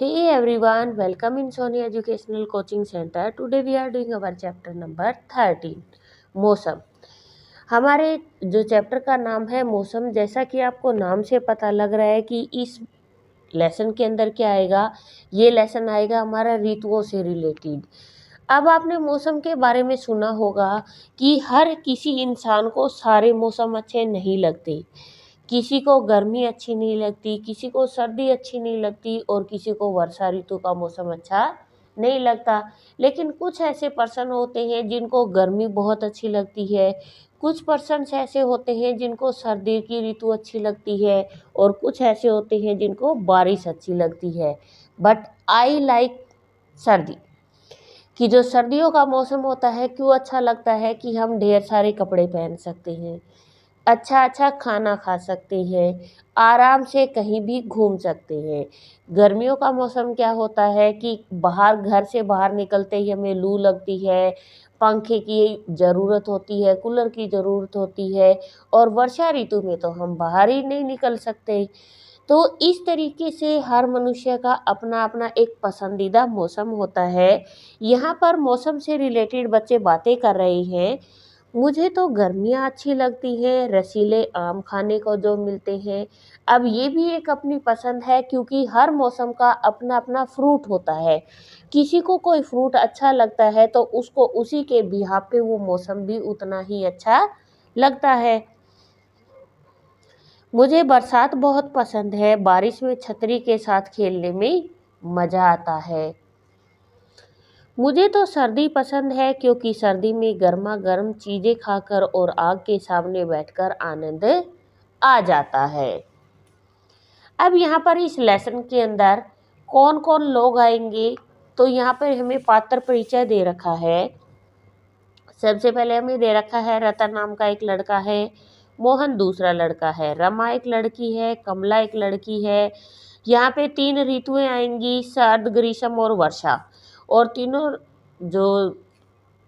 Hey everyone, welcome in Sony Educational Coaching Center. Today we are doing our chapter number 13, मौसम। हमारे जो chapter का नाम है मौसम, जैसा कि आपको नाम से पता लग रहा है कि इस लेसन के अंदर क्या आएगा। ये लेसन आएगा हमारा ऋतुओं से रिलेटेड। अब आपने मौसम के बारे में सुना होगा कि हर किसी इंसान को सारे मौसम अच्छे नहीं लगते। किसी को गर्मी अच्छी नहीं लगती, किसी को सर्दी अच्छी नहीं लगती और किसी को वर्षा ऋतु का मौसम अच्छा नहीं लगता। लेकिन कुछ ऐसे पर्सन होते हैं जिनको गर्मी बहुत अच्छी लगती है, कुछ पर्सन्स ऐसे होते हैं जिनको सर्दी की ऋतु अच्छी लगती है और कुछ ऐसे होते हैं जिनको बारिश अच्छी लगती है। बट आई लाइक सर्दी। कि जो सर्दियों का मौसम होता है क्यों अच्छा लगता है कि हम ढेर सारे कपड़े पहन सकते हैं, अच्छा अच्छा खाना खा सकते हैं, आराम से कहीं भी घूम सकते हैं। गर्मियों का मौसम क्या होता है कि घर से बाहर निकलते ही हमें लू लगती है, पंखे की ज़रूरत होती है, कूलर की ज़रूरत होती है और वर्षा ऋतु में तो हम बाहर ही नहीं निकल सकते। तो इस तरीके से हर मनुष्य का अपना अपना एक पसंदीदा मौसम होता है। यहाँ पर मौसम से रिलेटेड बच्चे बातें कर रहे हैं। मुझे तो गर्मियाँ अच्छी लगती हैं, रसीले आम खाने को जो मिलते हैं। अब ये भी एक अपनी पसंद है क्योंकि हर मौसम का अपना अपना फ्रूट होता है। किसी को कोई फ्रूट अच्छा लगता है तो उसको उसी के बिहाफ पे वो मौसम भी उतना ही अच्छा लगता है। मुझे बरसात बहुत पसंद है, बारिश में छतरी के साथ खेलने में मज़ा आता है। मुझे तो सर्दी पसंद है क्योंकि सर्दी में गर्मा गर्म चीज़ें खाकर और आग के सामने बैठकर आनंद आ जाता है। अब यहाँ पर इस लेसन के अंदर कौन कौन लोग आएंगे, तो यहाँ पर हमें पात्र परिचय दे रखा है। सबसे पहले हमें दे रखा है रतन नाम का एक लड़का है, मोहन दूसरा लड़का है, रमा एक लड़की है, कमला एक लड़की है। यहाँ पे 3 ऋतुएं आएंगी, शरद ग्रीष्म और वर्षा। और तीनों जो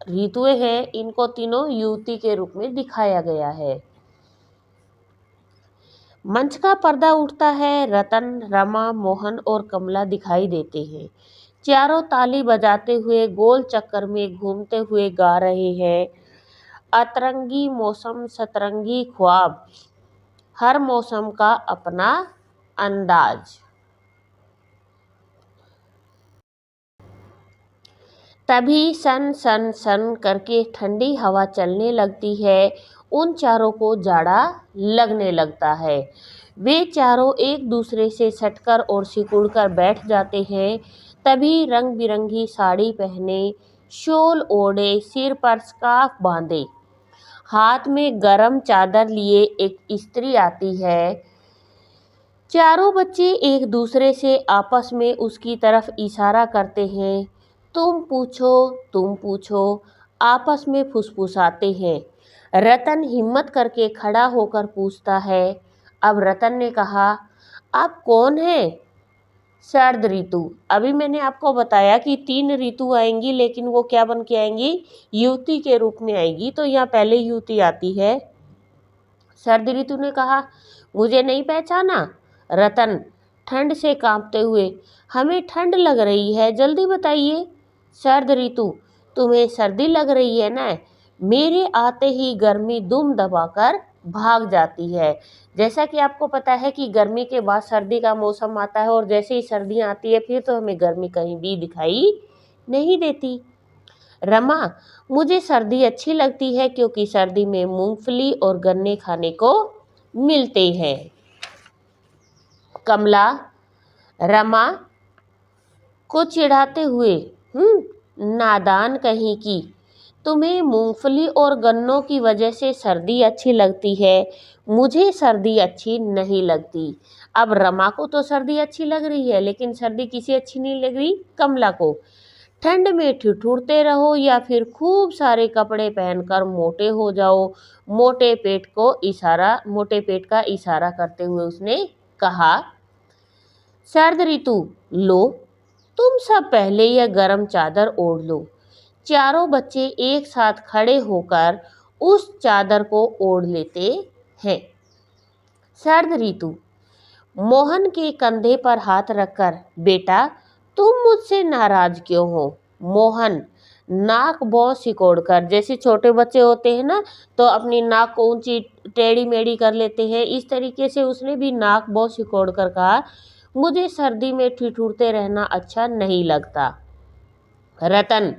ऋतुएं हैं इनको तीनों युवती के रूप में दिखाया गया है। मंच का पर्दा उठता है, रतन, रमा, मोहन और कमला दिखाई देते हैं। चारों ताली बजाते हुए गोल चक्कर में घूमते हुए गा रहे हैं। अतरंगी मौसम सतरंगी ख्वाब, हर मौसम का अपना अंदाज। तभी सन सन सन करके ठंडी हवा चलने लगती है। उन चारों को जाड़ा लगने लगता है। वे चारों एक दूसरे से सटकर और सिकुड़कर बैठ जाते हैं। तभी रंग बिरंगी साड़ी पहने, शॉल ओढ़े, सिर पर स्कार्फ बांधे, हाथ में गरम चादर लिए एक स्त्री आती है। चारों बच्चे एक दूसरे से आपस में उसकी तरफ इशारा करते हैं। तुम पूछो, आपस में फुसफुसाते हैं। रतन हिम्मत करके खड़ा होकर पूछता है। अब रतन ने कहा, आप कौन हैं? शरद ऋतु। अभी मैंने आपको बताया कि 3 ऋतु आएंगी, लेकिन वो क्या बन के आएंगी? युवती के रूप में आएगी। तो यहाँ पहले युवती आती है। शरद ऋतु ने कहा, मुझे नहीं पहचाना? रतन ठंड से कांपते हुए, हमें ठंड लग रही है, जल्दी बताइए। शरद ऋतु, तुम्हें सर्दी लग रही है ना? मेरे आते ही गर्मी दुम दबाकर भाग जाती है। जैसा कि आपको पता है कि गर्मी के बाद सर्दी का मौसम आता है और जैसे ही सर्दियाँ आती है फिर तो हमें गर्मी कहीं भी दिखाई नहीं देती। रमा, मुझे सर्दी अच्छी लगती है क्योंकि सर्दी में मूंगफली और गन्ने खाने को मिलते हैं। कमला रमा को चिढ़ाते हुए, नादान कहीं की, तुम्हें मूंगफली और गन्नों की वजह से सर्दी अच्छी लगती है, मुझे सर्दी अच्छी नहीं लगती। अब रमा को तो सर्दी अच्छी लग रही है, लेकिन सर्दी किसी अच्छी नहीं लग रही? कमला को। ठंड में ठिठुरते रहो या फिर खूब सारे कपड़े पहनकर मोटे हो जाओ। मोटे पेट का इशारा करते हुए उसने कहा। शरद ऋतु, लो तुम सब पहले यह गरम चादर ओढ़ लो। चारों बच्चे एक साथ खड़े होकर उस चादर को ओढ़ लेते हैं। शरद ऋतु मोहन के कंधे पर हाथ रखकर, बेटा तुम मुझसे नाराज क्यों हो? मोहन नाक भौं सिकोड़कर, जैसे छोटे बच्चे होते हैं ना तो अपनी नाक को ऊंची टेढ़ी मेढ़ी कर लेते हैं, इस तरीके से उसने भी नाक भौं सिकोड़कर कहा, मुझे सर्दी में ठिठुरते रहना अच्छा नहीं लगता। रतन,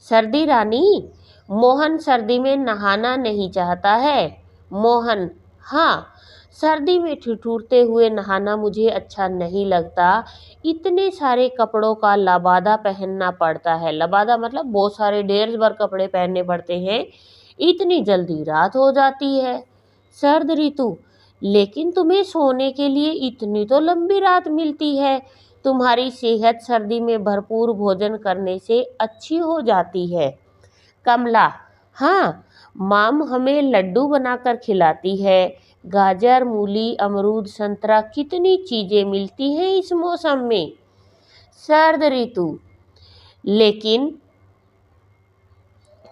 सर्दी रानी, मोहन सर्दी में नहाना नहीं चाहता है। मोहन, हाँ, सर्दी में ठिठुरते हुए नहाना मुझे अच्छा नहीं लगता। इतने सारे कपड़ों का लबादा पहनना पड़ता है। लबादा मतलब बहुत सारे ढेर भर कपड़े पहनने पड़ते हैं। इतनी जल्दी रात हो जाती है। सर्द ऋतु, लेकिन तुम्हें सोने के लिए इतनी तो लंबी रात मिलती है। तुम्हारी सेहत सर्दी में भरपूर भोजन करने से अच्छी हो जाती है। कमला, हाँ, माम हमें लड्डू बनाकर खिलाती है। गाजर, मूली, अमरूद, संतरा, कितनी चीजें मिलती हैं इस मौसम में। सर्द ऋतु, लेकिन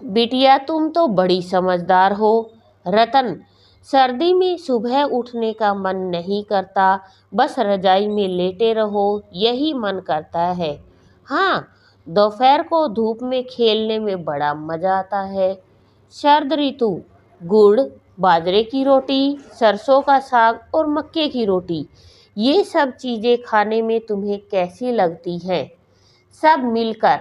बिटिया तुम तो बड़ी समझदार हो। रतन, सर्दी में सुबह उठने का मन नहीं करता, बस रजाई में लेटे रहो यही मन करता है। हाँ, दोपहर को धूप में खेलने में बड़ा मजा आता है। शरद ऋतु, गुड़, बाजरे की रोटी, सरसों का साग और मक्के की रोटी, ये सब चीजें खाने में तुम्हें कैसी लगती हैं? सब मिलकर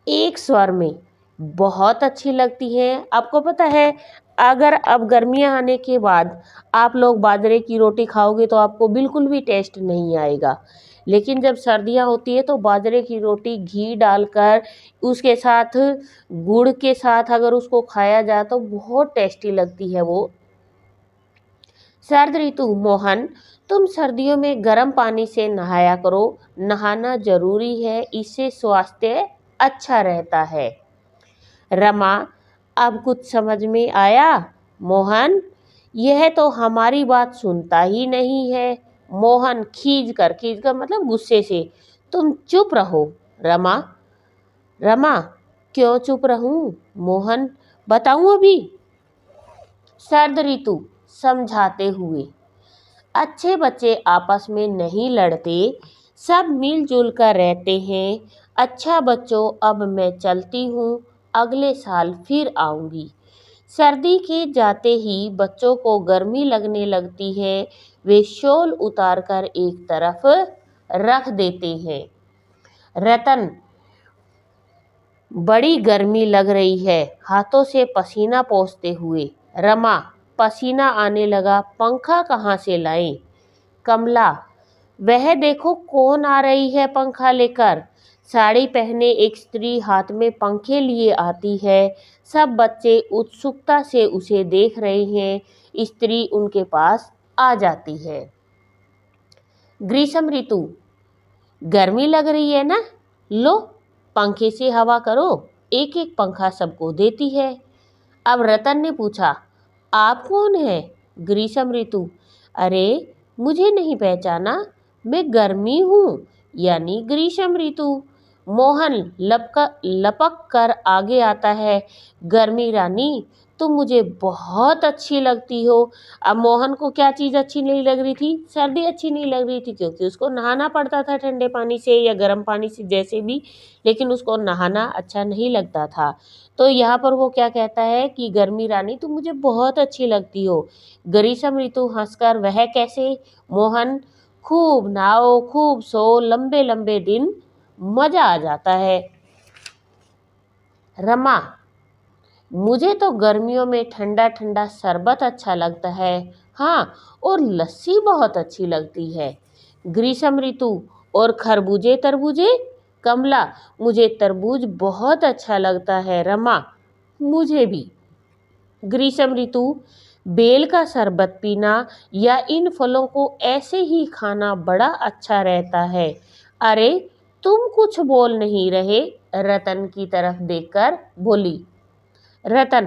एक स्वर में बहुत अच्छी लगती है। आपको पता है, अगर अब गर्मियाँ आने के बाद आप लोग बाजरे की रोटी खाओगे तो आपको बिल्कुल भी टेस्ट नहीं आएगा, लेकिन जब सर्दियाँ होती है तो बाजरे की रोटी घी डालकर उसके साथ गुड़ के साथ अगर उसको खाया जाए तो बहुत टेस्टी लगती है वो। सर्द ऋतु, मोहन, तुम सर्दियों में गर्म पानी से नहाया करो। नहाना जरूरी है, इससे स्वास्थ्य अच्छा रहता है। रमा, अब कुछ समझ में आया? मोहन, यह तो हमारी बात सुनता ही नहीं है। मोहन खींच कर मतलब गुस्से से, तुम चुप रहो। रमा, रमा, क्यों चुप रहूं? मोहन, बताऊं अभी? सर्द ऋतु समझाते हुए, अच्छे बच्चे आपस में नहीं लड़ते, सब मिलजुल कर रहते हैं। अच्छा बच्चों, अब मैं चलती हूँ, अगले साल फिर आऊँगी। सर्दी के जाते ही बच्चों को गर्मी लगने लगती है, वे शॉल उतारकर एक तरफ रख देते हैं। रतन, बड़ी गर्मी लग रही है, हाथों से पसीना पोंछते हुए। रमा, पसीना आने लगा, पंखा कहाँ से लाएं? कमला, वह देखो कौन आ रही है पंखा लेकर। साड़ी पहने एक स्त्री हाथ में पंखे लिए आती है। सब बच्चे उत्सुकता से उसे देख रहे हैं। स्त्री उनके पास आ जाती है। ग्रीष्म ऋतु, गर्मी लग रही है ना, लो पंखे से हवा करो। एक एक पंखा सबको देती है। अब रतन ने पूछा, आप कौन है? ग्रीष्म ऋतु, अरे मुझे नहीं पहचाना, मैं गर्मी हूँ, यानी ग्रीष्म ऋतु। मोहन लपक कर आगे आता है, गर्मी रानी, तुम मुझे बहुत अच्छी लगती हो। अब मोहन को क्या चीज़ अच्छी नहीं लग रही थी? सर्दी अच्छी नहीं लग रही थी, क्योंकि उसको नहाना पड़ता था ठंडे पानी से या गर्म पानी से जैसे भी, लेकिन उसको नहाना अच्छा नहीं लगता था। तो यहाँ पर वो क्या कहता है कि गर्मी रानी तुम मुझे बहुत अच्छी लगती हो। ग्रीष्म ऋतु हंसकर, वह कैसे? मोहन, खूब नहाओ, खूब सो, लंबे लंबे दिन, मजा आ जाता है। रमा, मुझे तो गर्मियों में ठंडा ठंडा शरबत अच्छा लगता है। हाँ, और लस्सी बहुत अच्छी लगती है। ग्रीष्म ऋतु, और खरबूजे तरबूजे? कमला, मुझे तरबूज बहुत अच्छा लगता है। रमा, मुझे भी। ग्रीष्म ऋतु, बेल का शरबत पीना या इन फलों को ऐसे ही खाना बड़ा अच्छा रहता है। अरे तुम कुछ बोल नहीं रहे? रतन की तरफ देखकर बोली। रतन,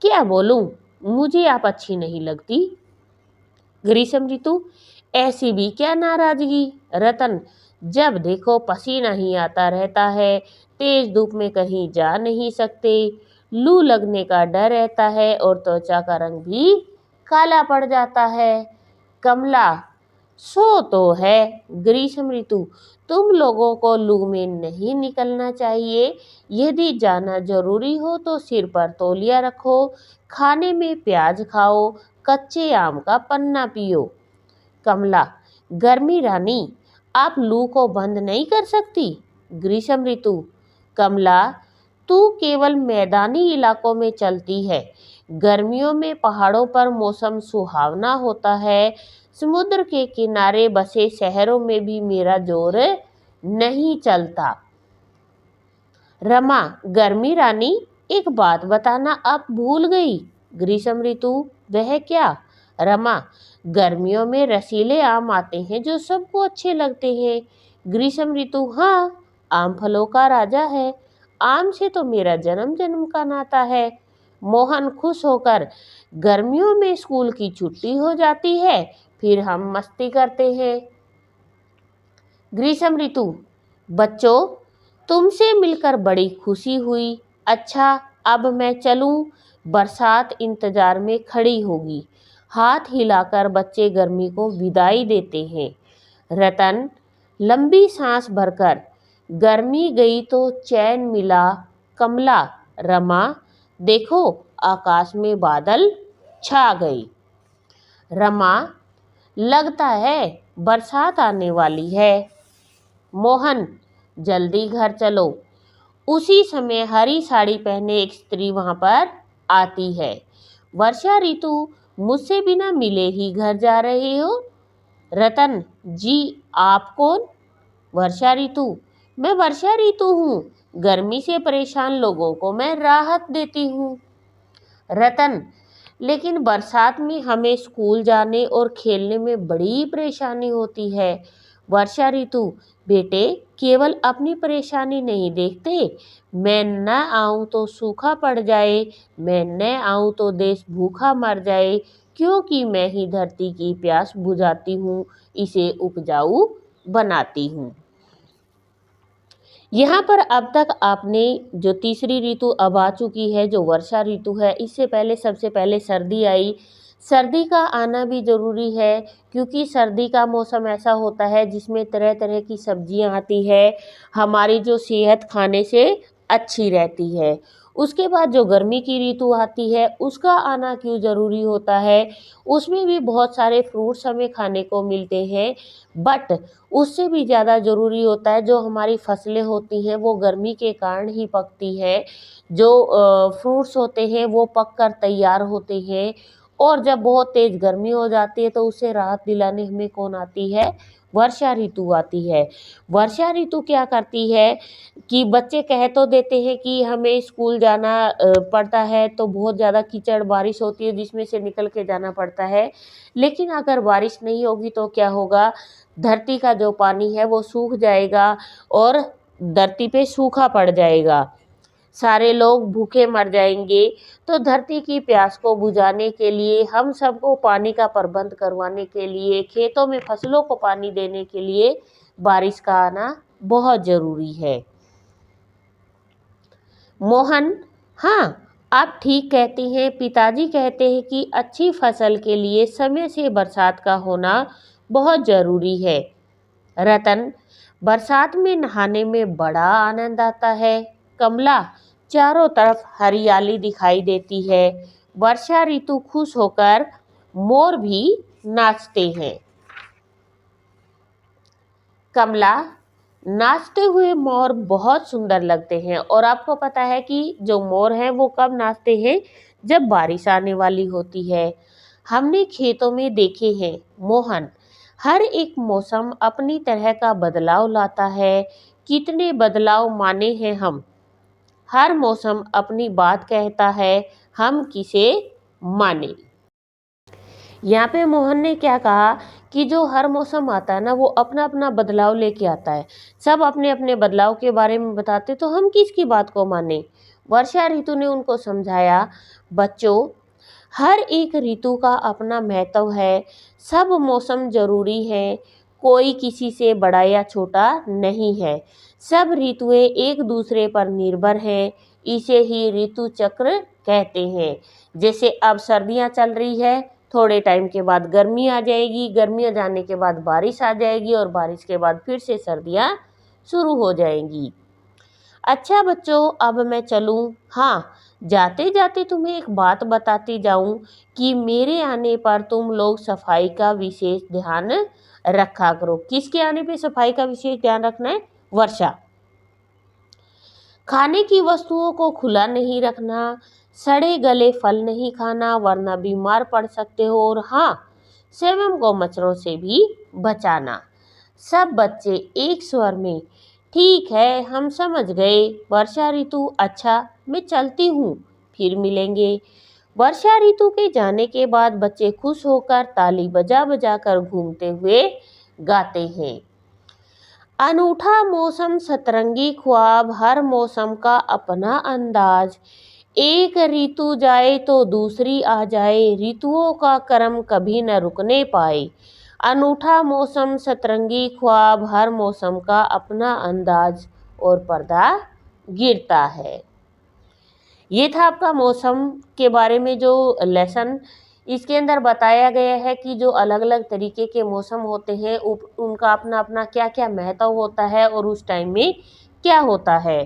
क्या बोलूं, मुझे आप अच्छी नहीं लगती। ग्रीष्म ऋतु, ऐसी भी क्या नाराजगी? रतन, जब देखो पसीना ही आता रहता है, तेज धूप में कहीं जा नहीं सकते, लू लगने का डर रहता है और त्वचा का रंग भी काला पड़ जाता है। कमला, सो तो है ग्रीष्म ऋतु, तुम लोगों को लू में नहीं निकलना चाहिए। यदि जाना जरूरी हो तो सिर पर तौलिया रखो, खाने में प्याज खाओ, कच्चे आम का पन्ना पियो। कमला, गर्मी रानी, आप लू को बंद नहीं कर सकती। ग्रीष्म ऋतु, कमला, तू केवल मैदानी इलाकों में चलती है। गर्मियों में पहाड़ों पर मौसम सुहावना होता है। समुद्र के किनारे बसे शहरों में भी मेरा जोर नहीं चलता। रमा, गर्मी रानी, एक बात बताना आप भूल गई। ग्रीष्म ऋतु, वह क्या। रमा, गर्मियों में रसीले आम आते हैं जो सबको अच्छे लगते हैं। ग्रीष्म ऋतु, हाँ, आम फलों का राजा है। आम से तो मेरा जन्म जन्म का नाता है। मोहन खुश होकर, गर्मियों में स्कूल की छुट्टी हो जाती है, फिर हम मस्ती करते हैं। ग्रीष्म ऋतु, बच्चों, तुमसे मिलकर बड़ी खुशी हुई। अच्छा, अब मैं चलूं। बरसात इंतजार में खड़ी होगी। हाथ हिलाकर बच्चे गर्मी को विदाई देते हैं। रतन लंबी सांस भरकर, गर्मी गई तो चैन मिला। कमला, रमा, देखो आकाश में बादल छा गई। रमा, लगता है बरसात आने वाली है। मोहन, जल्दी घर चलो। उसी समय हरी साड़ी पहने एक स्त्री वहां पर आती है। वर्षा ऋतु, मुझसे बिना मिले ही घर जा रहे हो। रतन, जी आप कौन। वर्षा ऋतु, मैं वर्षा ऋतु हूँ। गर्मी से परेशान लोगों को मैं राहत देती हूँ। रतन, लेकिन बरसात में हमें स्कूल जाने और खेलने में बड़ी परेशानी होती है। वर्षा ऋतु, बेटे केवल अपनी परेशानी नहीं देखते। मैं न आऊं तो सूखा पड़ जाए, मैं न आऊं तो देश भूखा मर जाए, क्योंकि मैं ही धरती की प्यास बुझाती हूँ, इसे उपजाऊ बनाती हूँ। यहाँ पर अब तक आपने जो तीसरी ऋतु अब आ चुकी है, जो वर्षा ऋतु है, इससे पहले सबसे पहले सर्दी आई। सर्दी का आना भी ज़रूरी है, क्योंकि सर्दी का मौसम ऐसा होता है जिसमें तरह तरह की सब्जियां आती है, हमारी जो सेहत खाने से अच्छी रहती है। उसके बाद जो गर्मी की ऋतु आती है, उसका आना क्यों ज़रूरी होता है, उसमें भी बहुत सारे फ्रूट्स हमें खाने को मिलते हैं, बट उससे भी ज़्यादा ज़रूरी होता है जो हमारी फसलें होती हैं वो गर्मी के कारण ही पकती हैं। जो फ्रूट्स होते हैं वो पक कर तैयार होते हैं, और जब बहुत तेज़ गर्मी हो जाती है तो उससे राहत दिलाने हमें कौन आती है, वर्षा ऋतु आती है। वर्षा ऋतु क्या करती है कि बच्चे कह तो देते हैं कि हमें स्कूल जाना पड़ता है, तो बहुत ज़्यादा कीचड़ बारिश होती है जिसमें से निकल के जाना पड़ता है, लेकिन अगर बारिश नहीं होगी तो क्या होगा, धरती का जो पानी है वो सूख जाएगा और धरती पे सूखा पड़ जाएगा, सारे लोग भूखे मर जाएंगे। तो धरती की प्यास को बुझाने के लिए, हम सबको पानी का प्रबंध करवाने के लिए, खेतों में फसलों को पानी देने के लिए बारिश का आना बहुत ज़रूरी है। मोहन, हाँ, आप ठीक कहती हैं। पिताजी कहते हैं कि अच्छी फसल के लिए समय से बरसात का होना बहुत ज़रूरी है। रतन, बरसात में नहाने में बड़ा आनंद आता है। कमला, चारों तरफ हरियाली दिखाई देती है। वर्षा ऋतु खुश होकर मोर भी नाचते हैं। कमला, नाचते हुए मोर बहुत सुंदर लगते हैं, और आपको पता है कि जो मोर हैं वो कब नाचते हैं, जब बारिश आने वाली होती है। हमने खेतों में देखे हैं मोहन, हर एक मौसम अपनी तरह का बदलाव लाता है। कितने बदलाव माने हैं हम। हर मौसम अपनी बात कहता है, हम किसे माने। यहाँ पे मोहन ने क्या कहा कि जो हर मौसम आता है ना, वो अपना अपना बदलाव लेके आता है। सब अपने अपने बदलाव के बारे में बताते, तो हम किसकी बात को माने। वर्षा ऋतु ने उनको समझाया, बच्चों हर एक ऋतु का अपना महत्व है, सब मौसम जरूरी हैं, कोई किसी से बड़ा या छोटा नहीं है, सब ऋतुएं एक दूसरे पर निर्भर हैं, इसे ही ऋतु चक्र कहते हैं। जैसे अब सर्दियां चल रही है थोड़े टाइम के बाद गर्मी आ जाएगी, गर्मी आ जाने के बाद बारिश आ जाएगी और बारिश के बाद फिर से सर्दियाँ शुरू हो जाएंगी। अच्छा बच्चों, अब मैं चलूँ? हाँ, जाते जाते तुम्हें एक बात बताती जाऊँ कि मेरे आने पर तुम लोग सफाई का विशेष ध्यान रखा करो। किसके आने पे सफाई का विशेष ध्यान रखना है? वर्षा। खाने की वस्तुओं को खुला नहीं रखना, सड़े गले फल नहीं खाना वरना बीमार पड़ सकते हो, और हाँ, स्वयं को मच्छरों से भी बचाना। सब बच्चे एक स्वर में ठीक है, हम समझ गए। वर्षा ऋतु, अच्छा मैं चलती हूँ, फिर मिलेंगे। वर्षा ऋतु के जाने के बाद बच्चे खुश होकर ताली बजा बजा कर घूमते हुए गाते हैं। अनूठा मौसम सतरंगी ख्वाब, हर मौसम का अपना अंदाज। एक ऋतु जाए तो दूसरी आ जाए, ऋतुओं का क्रम कभी न रुकने पाए। अनूठा मौसम सतरंगी ख्वाब, हर मौसम का अपना अंदाज, और पर्दा गिरता है। ये था आपका मौसम के बारे में जो लेसन। इसके अंदर बताया गया है कि जो अलग अलग तरीके के मौसम होते हैं उनका अपना अपना क्या क्या महत्व होता है और उस टाइम में क्या होता है।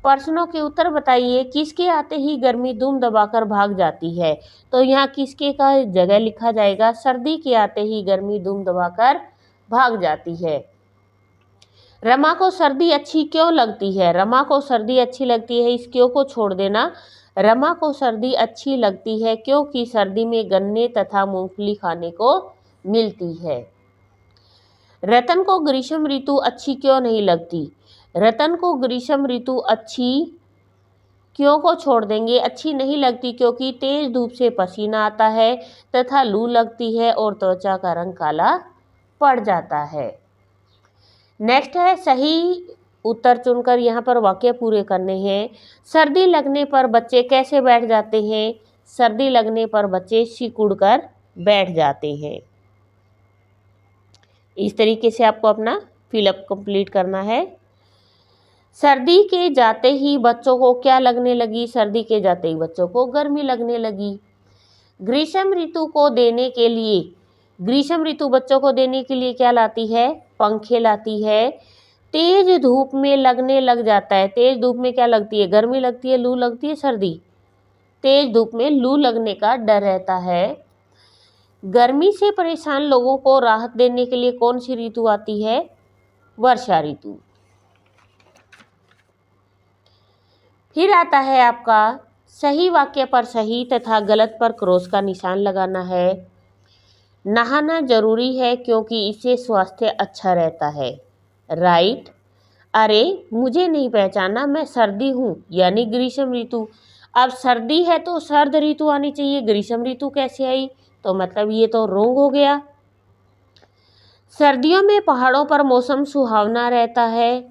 प्रश्नों के उत्तर बताइए। किसके आते ही गर्मी दुम दबाकर भाग जाती है? तो यहाँ किसके का जगह लिखा जाएगा? सर्दी के आते ही गर्मी दुम दबाकर भाग जाती है। रमा को सर्दी अच्छी क्यों लगती है? रमा को सर्दी अच्छी लगती है, इस क्यों को छोड़ देना। रमा को सर्दी अच्छी लगती है क्योंकि सर्दी में गन्ने तथा मूंगफली खाने को मिलती है। रतन को ग्रीष्म ऋतु अच्छी क्यों नहीं लगती? रतन को ग्रीष्म ऋतु अच्छी क्यों को छोड़ देंगे, अच्छी नहीं लगती क्योंकि तेज धूप से पसीना आता है तथा लू लगती है और त्वचा का रंग काला पड़ जाता है। नेक्स्ट है सही उत्तर चुनकर यहाँ पर वाक्य पूरे करने हैं। सर्दी लगने पर बच्चे कैसे बैठ जाते हैं? सर्दी लगने पर बच्चे सिकुड़ कर बैठ जाते हैं। इस तरीके से आपको अपना फिलअप कंप्लीट करना है। सर्दी के जाते ही बच्चों को क्या लगने लगी? सर्दी के जाते ही बच्चों को गर्मी लगने लगी। ग्रीष्म ऋतु को देने के लिए, ग्रीष्म ऋतु बच्चों को देने के लिए क्या लाती है? पंखे लाती है। तेज धूप में लगने लग जाता है। तेज धूप में क्या लगती है? गर्मी लगती है, लू लगती है, सर्दी। तेज धूप में लू लगने का डर रहता है। गर्मी से परेशान लोगों को राहत देने के लिए कौन सी ऋतु आती है? वर्षा ऋतु। फिर आता है आपका सही वाक्य पर सही तथा गलत पर क्रॉस का निशान लगाना है। नहाना जरूरी है क्योंकि इससे स्वास्थ्य अच्छा रहता है। राइट। अरे मुझे नहीं पहचाना, मैं सर्दी हूँ, यानी ग्रीष्म ऋतु। अब सर्दी है तो सर्द ऋतु आनी चाहिए, ग्रीष्म ऋतु कैसे आई? तो मतलब ये तो रॉन्ग हो गया। सर्दियों में पहाड़ों पर मौसम सुहावना रहता है।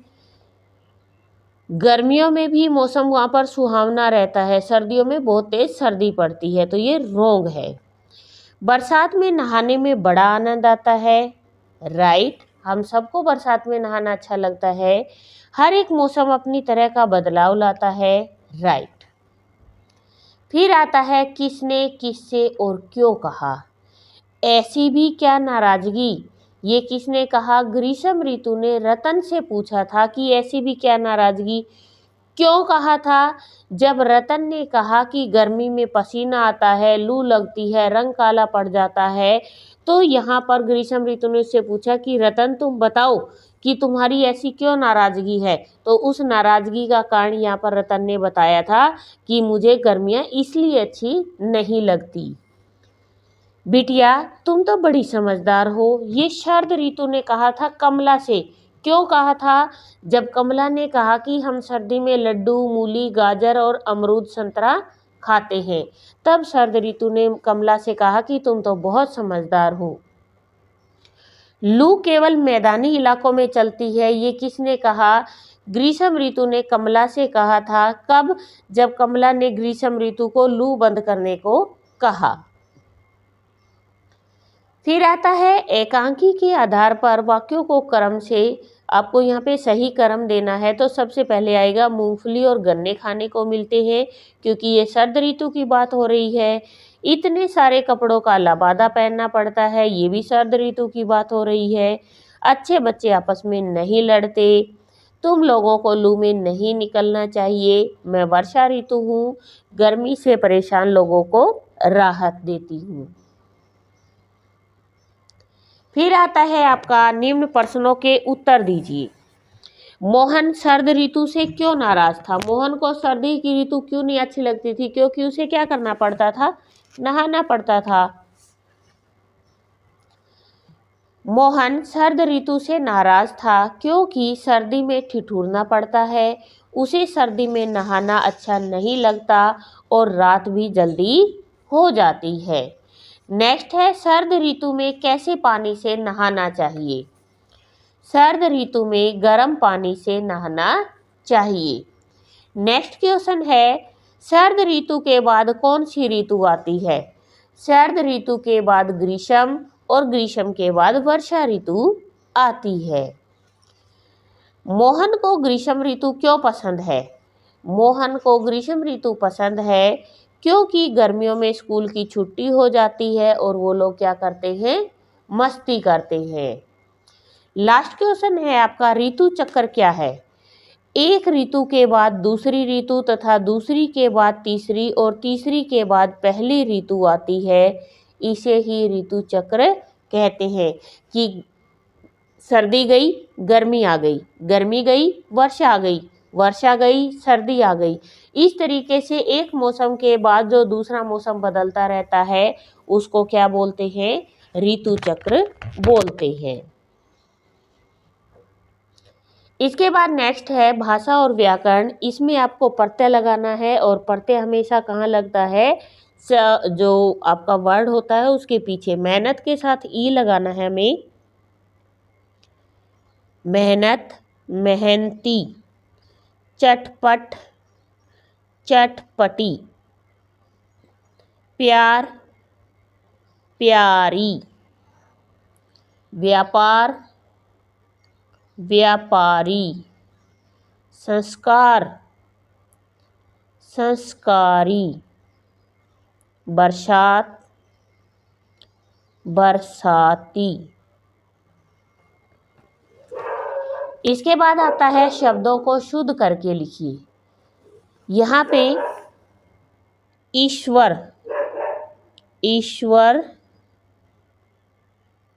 गर्मियों में भी मौसम वहाँ पर सुहावना रहता है, सर्दियों में बहुत तेज सर्दी पड़ती है, तो ये रॉन्ग है। बरसात में नहाने में बड़ा आनंद आता है। राइट। हम सबको बरसात में नहाना अच्छा लगता है। हर एक मौसम अपनी तरह का बदलाव लाता है। राइट। फिर आता है किसने किससे और क्यों कहा। ऐसी भी क्या नाराजगी, ये किसने कहा? ग्रीष्म ऋतु ने रतन से पूछा था कि ऐसी भी क्या नाराजगी। क्यों कहा था? जब रतन ने कहा कि गर्मी में पसीना आता है, लू लगती है, रंग काला पड़ जाता है, तो यहाँ पर ग्रीष्म ऋतु ने उससे पूछा कि रतन तुम बताओ कि तुम्हारी ऐसी क्यों नाराजगी है। तो उस नाराजगी का कारण यहाँ पर रतन ने बताया था कि मुझे गर्मियाँ इसलिए अच्छी नहीं लगती। बिटिया तुम तो बड़ी समझदार हो, ये शरद ऋतु ने कहा था कमला से। क्यों कहा था? जब कमला ने कहा कि हम सर्दी में लड्डू, मूली, गाजर और अमरूद, संतरा खाते हैं, तब शरद ऋतु ने कमला से कहा कि तुम तो बहुत समझदार हो। लू केवल मैदानी इलाकों में चलती है, ये किसने कहा? ग्रीष्म ऋतु ने कमला से कहा था। कब? जब कमला ने ग्रीष्म ऋतु को लू बंद करने को कहा। फिर आता है एकांकी के आधार पर वाक्यों को क्रम से आपको यहाँ पे सही क्रम देना है। तो सबसे पहले आएगा मूंगफली और गन्ने खाने को मिलते हैं क्योंकि ये सर्द ऋतु की बात हो रही है। इतने सारे कपड़ों का लबादा पहनना पड़ता है, ये भी सर्द ऋतु की बात हो रही है। अच्छे बच्चे आपस में नहीं लड़ते, तुम लोगों को लू में नहीं निकलना चाहिए, मैं वर्षा ऋतु हूँ, गर्मी से परेशान लोगों को राहत देती हूँ। फिर आता है आपका निम्न प्रश्नों के उत्तर दीजिए। मोहन सर्द ऋतु से क्यों नाराज था? मोहन को सर्दी की ऋतु क्यों नहीं अच्छी लगती थी? क्योंकि उसे क्या करना पड़ता था? नहाना पड़ता था। मोहन सर्द ऋतु से नाराज था क्योंकि सर्दी में ठिठुरना पड़ता है, उसे सर्दी में नहाना अच्छा नहीं लगता और रात भी जल्दी हो जाती है। नेक्स्ट है, सर्द ऋतु में कैसे पानी से नहाना चाहिए? सर्द ऋतु में गर्म पानी से नहाना चाहिए। नेक्स्ट क्वेश्चन है, सर्द ऋतु के बाद कौन सी ऋतु आती है? सर्द ऋतु के बाद ग्रीष्म और ग्रीष्म के बाद वर्षा ऋतु आती है। मोहन को ग्रीष्म ऋतु क्यों पसंद है? मोहन को ग्रीष्म ऋतु पसंद है क्योंकि गर्मियों में स्कूल की छुट्टी हो जाती है और वो लोग क्या करते हैं? मस्ती करते हैं। लास्ट क्वेश्चन है आपका, ऋतु चक्र क्या है? एक ऋतु के बाद दूसरी ऋतु तथा दूसरी के बाद तीसरी और तीसरी के बाद पहली ऋतु आती है, इसे ही ऋतु चक्र कहते हैं। कि सर्दी गई, गर्मी आ गई, गर्मी गई, वर्षा आ गई, वर्षा गई, सर्दी आ गई। इस तरीके से एक मौसम के बाद जो दूसरा मौसम बदलता रहता है उसको क्या बोलते हैं? ऋतु चक्र बोलते हैं। इसके बाद नेक्स्ट है भाषा और व्याकरण। इसमें आपको प्रत्यय लगाना है और प्रत्यय हमेशा कहाँ लगता है? जो आपका वर्ड होता है उसके पीछे। मेहनत के साथ ई लगाना है हमें। मेहनत, मेहनती, चटपट, चटपटी, प्यार, प्यारी, व्यापार, व्यापारी, संस्कार, संस्कारी, बरसात, बरसाती। इसके बाद आता है शब्दों को शुद्ध करके लिखिए। यहाँ पे ईश्वर, ईश्वर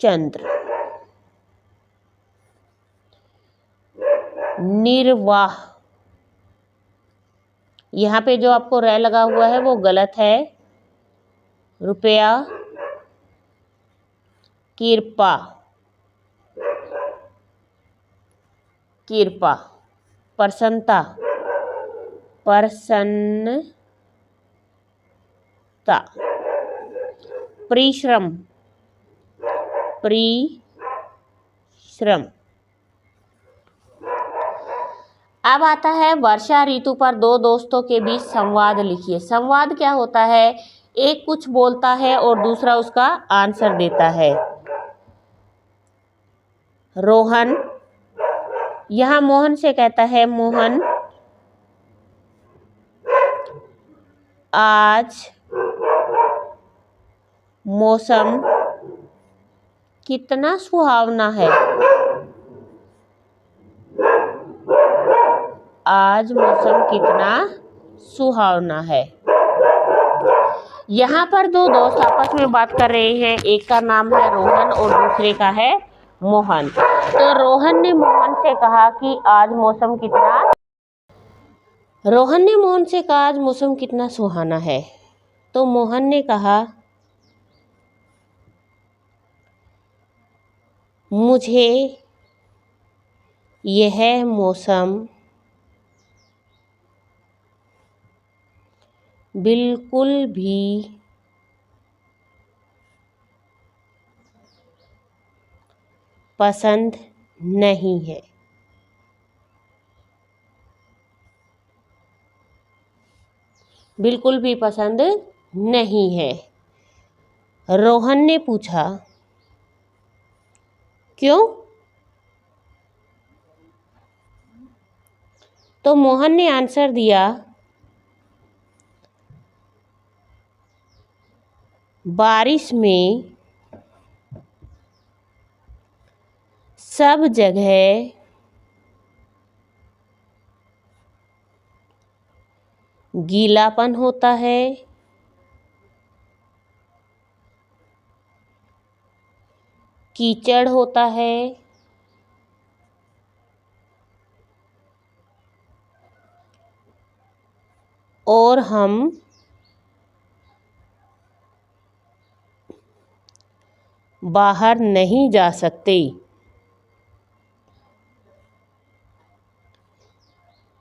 चंद्र। निर्वाह, यहाँ पे जो आपको रै लगा हुआ है वो गलत है। रुपया, कृपा, कृपा। प्रसन्नता, प्रसन्नता। परिश्रम, परिश्रम। अब आता है वर्षा ऋतु पर दो दोस्तों के बीच संवाद लिखिए। संवाद क्या होता है? एक कुछ बोलता है और दूसरा उसका आंसर देता है। रोहन, यहाँ मोहन से कहता है, मोहन आज मौसम कितना सुहावना है। आज मौसम कितना सुहावना है। यहाँ पर दो दोस्त आपस में बात कर रहे हैं, एक का नाम है रोहन और दूसरे का है मोहन। तो रोहन ने मोहन से कहा कि आज मौसम कितना, रोहन ने मोहन से कहा आज मौसम कितना सुहाना है। तो मोहन ने कहा, मुझे यह मौसम बिल्कुल भी पसंद नहीं है। बिल्कुल भी पसंद नहीं है। रोहन ने पूछा, क्यों? तो मोहन ने आंसर दिया, बारिश में सब जगह गीलापन होता है। कीचड़ होता है। और हम बाहर नहीं जा सकते।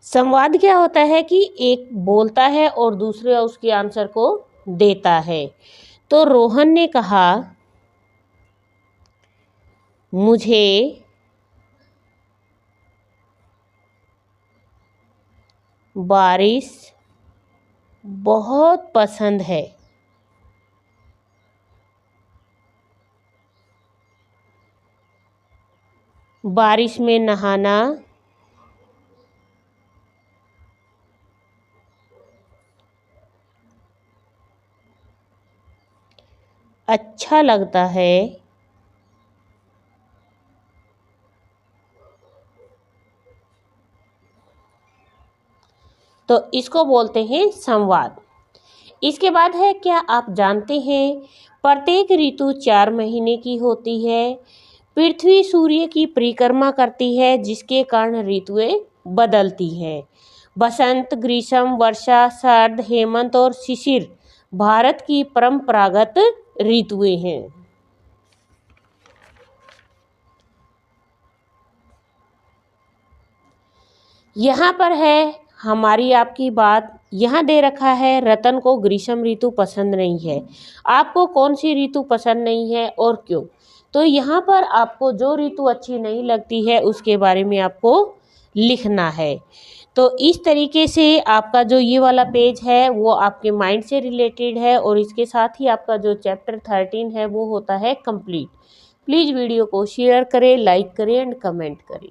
संवाद क्या होता है कि एक बोलता है और दूसरे उसके आंसर को देता है। तो रोहन ने कहा, मुझे बारिश बहुत पसंद है। बारिश में नहाना अच्छा लगता है। तो इसको बोलते हैं संवाद। इसके बाद है, क्या आप जानते हैं प्रत्येक ऋतु 4 महीने की होती है। पृथ्वी सूर्य की परिक्रमा करती है, जिसके कारण ऋतुएं बदलती हैं। बसंत, ग्रीष्म, वर्षा, शरद, हेमंत और शिशिर भारत की परंपरागत ऋतुएं हैं। यहाँ पर है हमारी आपकी बात। यहाँ दे रखा है, रतन को ग्रीष्म ऋतु पसंद नहीं है। आपको कौन सी ऋतु पसंद नहीं है और क्यों? तो यहाँ पर आपको जो ऋतु अच्छी नहीं लगती है उसके बारे में आपको लिखना है। तो इस तरीके से आपका जो ये वाला पेज है वो आपके माइंड से रिलेटेड है और इसके साथ ही आपका जो चैप्टर 13 है वो होता है कंप्लीट। प्लीज़ वीडियो को शेयर करें, लाइक करें एंड कमेंट करें।